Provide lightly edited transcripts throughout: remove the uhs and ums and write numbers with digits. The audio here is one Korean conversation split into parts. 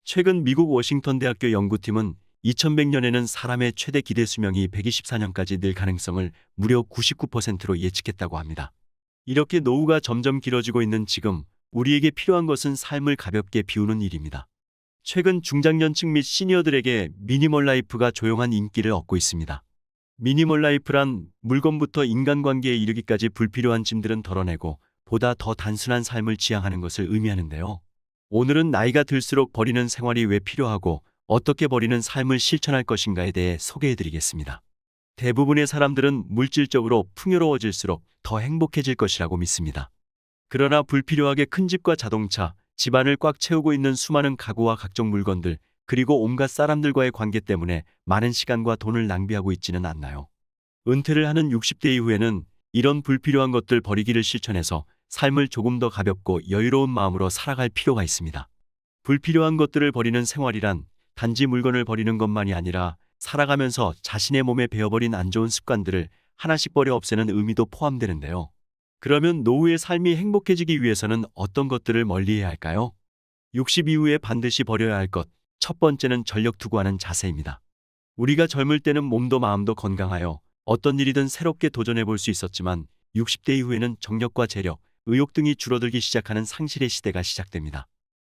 최근 미국 워싱턴 대학교 연구팀은 2100년에는 사람의 최대 기대 수명이 124년까지 늘 가능성을 무려 99%로 예측했다고 합니다. 이렇게 노후가 점점 길어지고 있는 지금 우리에게 필요한 것은 삶을 가볍게 비우는 일입니다. 최근 중장년층 및 시니어들에게 미니멀 라이프가 조용한 인기를 얻고 있습니다. 미니멀 라이프란 물건부터 인간관계에 이르기까지 불필요한 짐들은 덜어내고 보다 더 단순한 삶을 지향하는 것을 의미하는데요. 오늘은 나이가 들수록 버리는 생활이 왜 필요하고 어떻게 버리는 삶을 실천할 것인가에 대해 소개해드리겠습니다. 대부분의 사람들은 물질적으로 풍요로워질수록 더 행복해질 것이라고 믿습니다. 그러나 불필요하게 큰 집과 자동차, 집안을 꽉 채우고 있는 수많은 가구와 각종 물건들, 그리고 온갖 사람들과의 관계 때문에 많은 시간과 돈을 낭비하고 있지는 않나요? 은퇴를 하는 60대 이후에는 이런 불필요한 것들 버리기를 실천해서 삶을 조금 더 가볍고 여유로운 마음으로 살아갈 필요가 있습니다. 불필요한 것들을 버리는 생활이란 단지 물건을 버리는 것만이 아니라 살아가면서 자신의 몸에 배어버린 안 좋은 습관들을 하나씩 버려 없애는 의미도 포함되는데요. 그러면 노후의 삶이 행복해지기 위해서는 어떤 것들을 멀리해야 할까요? 60 이후에 반드시 버려야 할 것, 첫 번째는 전력 투구하는 자세입니다. 우리가 젊을 때는 몸도 마음도 건강하여 어떤 일이든 새롭게 도전해 볼 수 있었지만 60대 이후에는 정력과 재력, 의욕 등이 줄어들기 시작하는 상실의 시대가 시작됩니다.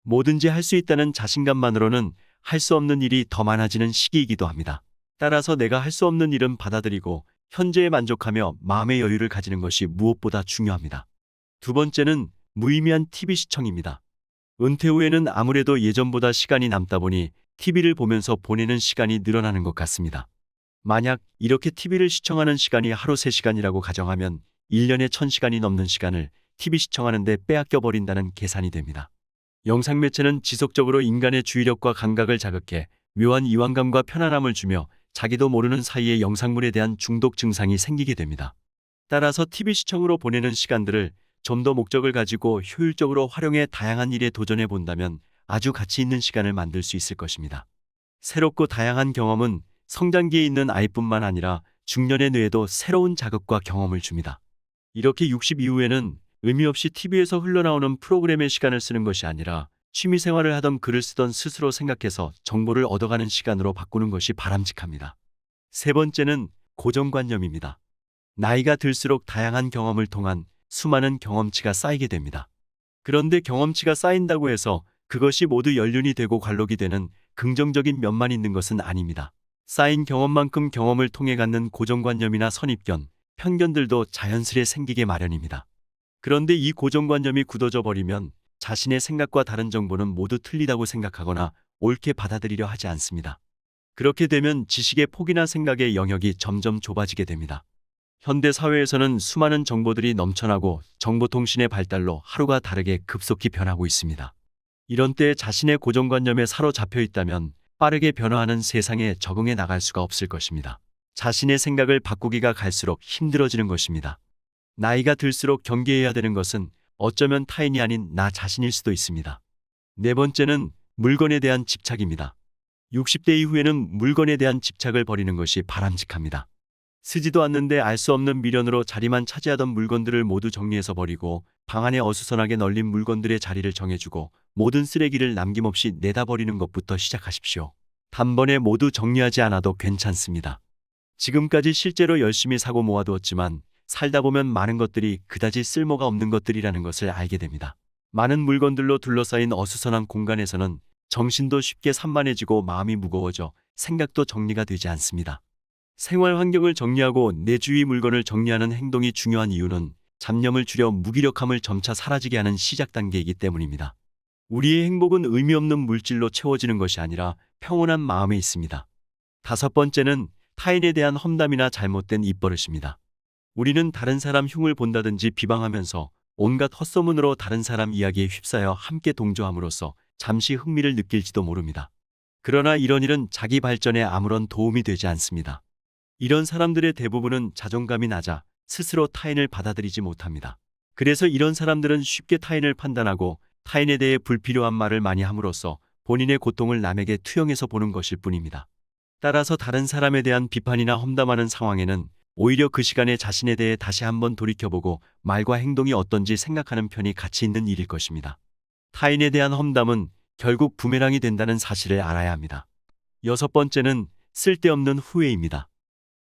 뭐든지 할 수 있다는 자신감만으로는 할 수 없는 일이 더 많아지는 시기이기도 합니다. 따라서 내가 할 수 없는 일은 받아들이고 현재에 만족하며 마음의 여유를 가지는 것이 무엇보다 중요합니다. 두 번째는 무의미한 TV 시청입니다. 은퇴 후에는 아무래도 예전보다 시간이 남다 보니 TV를 보면서 보내는 시간이 늘어나는 것 같습니다. 만약 이렇게 TV를 시청하는 시간이 하루 3시간이라고 가정하면 1년에 1000시간이 넘는 시간을 TV 시청하는데 빼앗겨 버린다는 계산이 됩니다. 영상 매체는 지속적으로 인간의 주의력과 감각을 자극해 묘한 이완감과 편안함을 주며 자기도 모르는 사이에 영상물에 대한 중독 증상이 생기게 됩니다. 따라서 TV 시청으로 보내는 시간들을 좀 더 목적을 가지고 효율적으로 활용해 다양한 일에 도전해 본다면 아주 가치 있는 시간을 만들 수 있을 것입니다. 새롭고 다양한 경험은 성장기에 있는 아이뿐만 아니라 중년의 뇌에도 새로운 자극과 경험을 줍니다. 이렇게 60 이후에는 의미 없이 TV에서 흘러나오는 프로그램에 시간을 쓰는 것이 아니라 취미생활을 하던 글을 쓰던 스스로 생각해서 정보를 얻어가는 시간으로 바꾸는 것이 바람직합니다. 세 번째는 고정관념입니다. 나이가 들수록 다양한 경험을 통한 수많은 경험치가 쌓이게 됩니다. 그런데 경험치가 쌓인다고 해서 그것이 모두 연륜이 되고 관록이 되는 긍정적인 면만 있는 것은 아닙니다. 쌓인 경험만큼 경험을 통해 갖는 고정관념이나 선입견, 편견들도 자연스레 생기게 마련입니다. 그런데 이 고정관념이 굳어져 버리면 자신의 생각과 다른 정보는 모두 틀리다고 생각하거나 옳게 받아들이려 하지 않습니다. 그렇게 되면 지식의 폭이나 생각의 영역이 점점 좁아지게 됩니다. 현대 사회에서는 수많은 정보들이 넘쳐나고 정보통신의 발달로 하루가 다르게 급속히 변하고 있습니다. 이런 때에 자신의 고정관념에 사로잡혀 있다면 빠르게 변화하는 세상에 적응해 나갈 수가 없을 것입니다. 자신의 생각을 바꾸기가 갈수록 힘들어지는 것입니다. 나이가 들수록 경계해야 되는 것은 어쩌면 타인이 아닌 나 자신일 수도 있습니다. 네 번째는 물건에 대한 집착입니다. 60대 이후에는 물건에 대한 집착을 버리는 것이 바람직합니다. 쓰지도 않는데 알 수 없는 미련으로 자리만 차지하던 물건들을 모두 정리해서 버리고 방 안에 어수선하게 널린 물건들의 자리를 정해주고 모든 쓰레기를 남김없이 내다 버리는 것부터 시작하십시오. 단번에 모두 정리하지 않아도 괜찮습니다. 지금까지 실제로 열심히 사고 모아두었지만 살다 보면 많은 것들이 그다지 쓸모가 없는 것들이라는 것을 알게 됩니다. 많은 물건들로 둘러싸인 어수선한 공간에서는 정신도 쉽게 산만해지고 마음이 무거워져 생각도 정리가 되지 않습니다. 생활 환경을 정리하고 내 주위 물건을 정리하는 행동이 중요한 이유는 잡념을 줄여 무기력함을 점차 사라지게 하는 시작 단계이기 때문입니다. 우리의 행복은 의미 없는 물질로 채워지는 것이 아니라 평온한 마음에 있습니다. 다섯 번째는 타인에 대한 험담이나 잘못된 입버릇입니다. 우리는 다른 사람 흉을 본다든지 비방하면서 온갖 헛소문으로 다른 사람 이야기에 휩싸여 함께 동조함으로써 잠시 흥미를 느낄지도 모릅니다. 그러나 이런 일은 자기 발전에 아무런 도움이 되지 않습니다. 이런 사람들의 대부분은 자존감이 낮아 스스로 타인을 받아들이지 못합니다. 그래서 이런 사람들은 쉽게 타인을 판단하고 타인에 대해 불필요한 말을 많이 함으로써 본인의 고통을 남에게 투영해서 보는 것일 뿐입니다. 따라서 다른 사람에 대한 비판이나 험담하는 상황에는 오히려 그 시간에 자신에 대해 다시 한번 돌이켜보고 말과 행동이 어떤지 생각하는 편이 가치 있는 일일 것입니다. 타인에 대한 험담은 결국 부메랑이 된다는 사실을 알아야 합니다. 여섯 번째는 쓸데없는 후회입니다.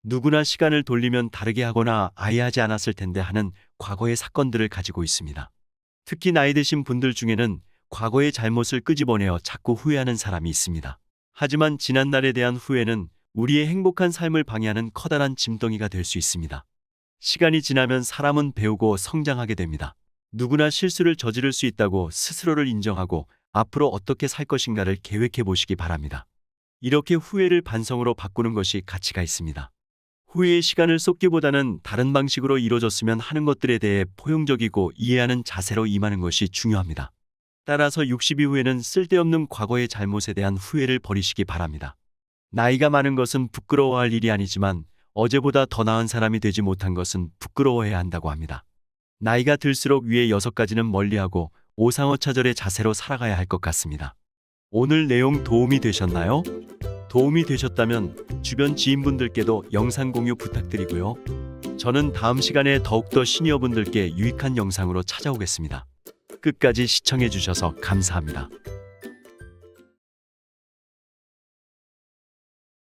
누구나 시간을 돌리면 다르게 하거나 아예 하지 않았을 텐데 하는 과거의 사건들을 가지고 있습니다. 특히 나이 드신 분들 중에는 과거의 잘못을 끄집어내어 자꾸 후회하는 사람이 있습니다. 하지만 지난날에 대한 후회는 우리의 행복한 삶을 방해하는 커다란 짐덩이가 될 수 있습니다. 시간이 지나면 사람은 배우고 성장하게 됩니다. 누구나 실수를 저지를 수 있다고 스스로를 인정하고 앞으로 어떻게 살 것인가를 계획해 보시기 바랍니다. 이렇게 후회를 반성으로 바꾸는 것이 가치가 있습니다. 후회의 시간을 쏟기보다는 다른 방식으로 이루어졌으면 하는 것들에 대해 포용적이고 이해하는 자세로 임하는 것이 중요합니다. 따라서 60 이후에는 쓸데없는 과거의 잘못에 대한 후회를 버리시기 바랍니다. 나이가 많은 것은 부끄러워할 일이 아니지만 어제보다 더 나은 사람이 되지 못한 것은 부끄러워해야 한다고 합니다. 나이가 들수록 위의 6가지는 멀리하고 오상어차절의 자세로 살아가야 할 것 같습니다. 오늘 내용 도움이 되셨나요? 도움이 되셨다면 주변 지인분들께도 영상 공유 부탁드리고요. 저는 다음 시간에 더욱더 시니어분들께 유익한 영상으로 찾아오겠습니다. 끝까지 시청해 주셔서 감사합니다.